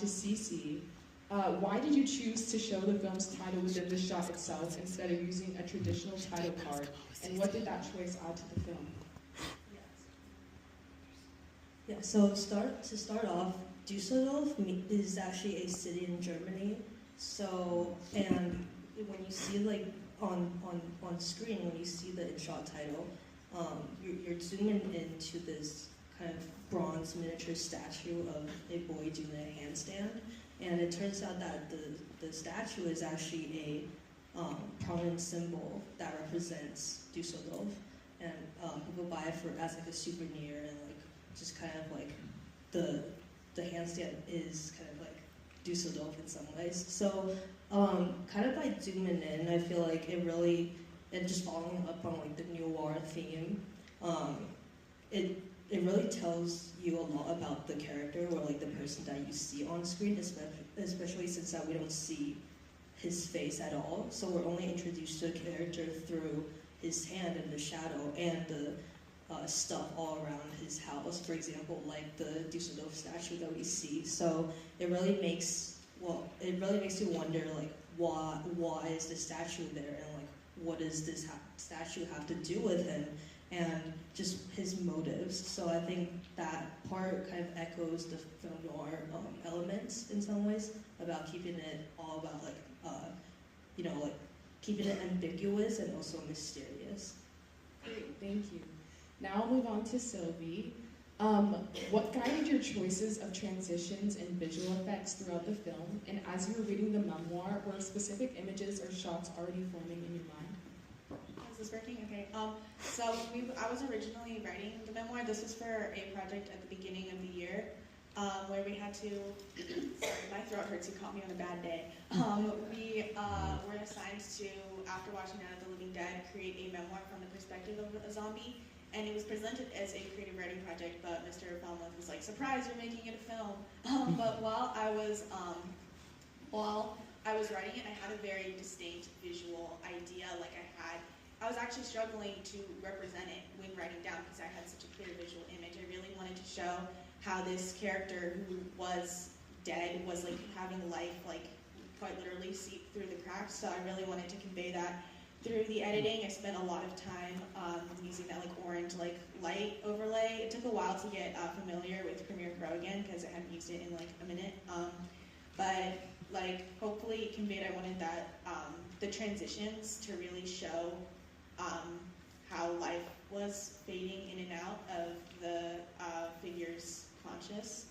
to Cece. Why did you choose to show the film's title within the shot itself instead of using a traditional title card? And what did that choice add to the film? Yeah, so to start off, Düsseldorf is actually a city in Germany. So, and when you see like on screen, when you see the in-shot title, you're zooming into this kind of bronze miniature statue of a boy doing a handstand. And it turns out that the statue is actually a prominent symbol that represents Düsseldorf. And people buy it as like a souvenir, and like just kind of like the handstand is kind of like Düsseldorf in some ways. So kind of by zooming in, I feel like and just following up on like the noir theme, it really tells you a lot about the character or like the person that you see on screen, especially since that we don't see his face at all. So we're only introduced to the character through his hand and the shadow and the stuff all around his house. For example, like the Düsseldorf statue that we see. So it really makes you wonder like why is the statue there, and like what does this statue have to do with him, and just his motives. So I think that part kind of echoes the film noir elements in some ways, about keeping it all about like like keeping it ambiguous and also mysterious. Great, thank you. Now I'll move on to Sylvie. What guided your choices of transitions and visual effects throughout the film? And as you were reading the memoir, were specific images or shots already forming in your mind? Is this working? Okay. So I was originally writing the memoir. This was for a project at the beginning of the year, where we had to. Sorry, my throat hurts. You caught me on a bad day. We were assigned to, after watching Night of the Living Dead, create a memoir from the perspective of a zombie. And it was presented as a creative writing project, but Mr. Falmouth was like, "Surprise, you're making it a film." But while I was writing it, I had a very distinct visual idea. Like I was actually struggling to represent it when writing down because I had such a clear visual image. I really wanted to show how this character who was dead was like having life, like quite literally seep through the cracks. So I really wanted to convey that through the editing. I spent a lot of time using that like orange like light overlay. It took a while to get familiar with Premiere Pro again because I hadn't used it in like a minute. But like hopefully it conveyed, I wanted that the transitions to really show how life was fading in and out of the figure's conscious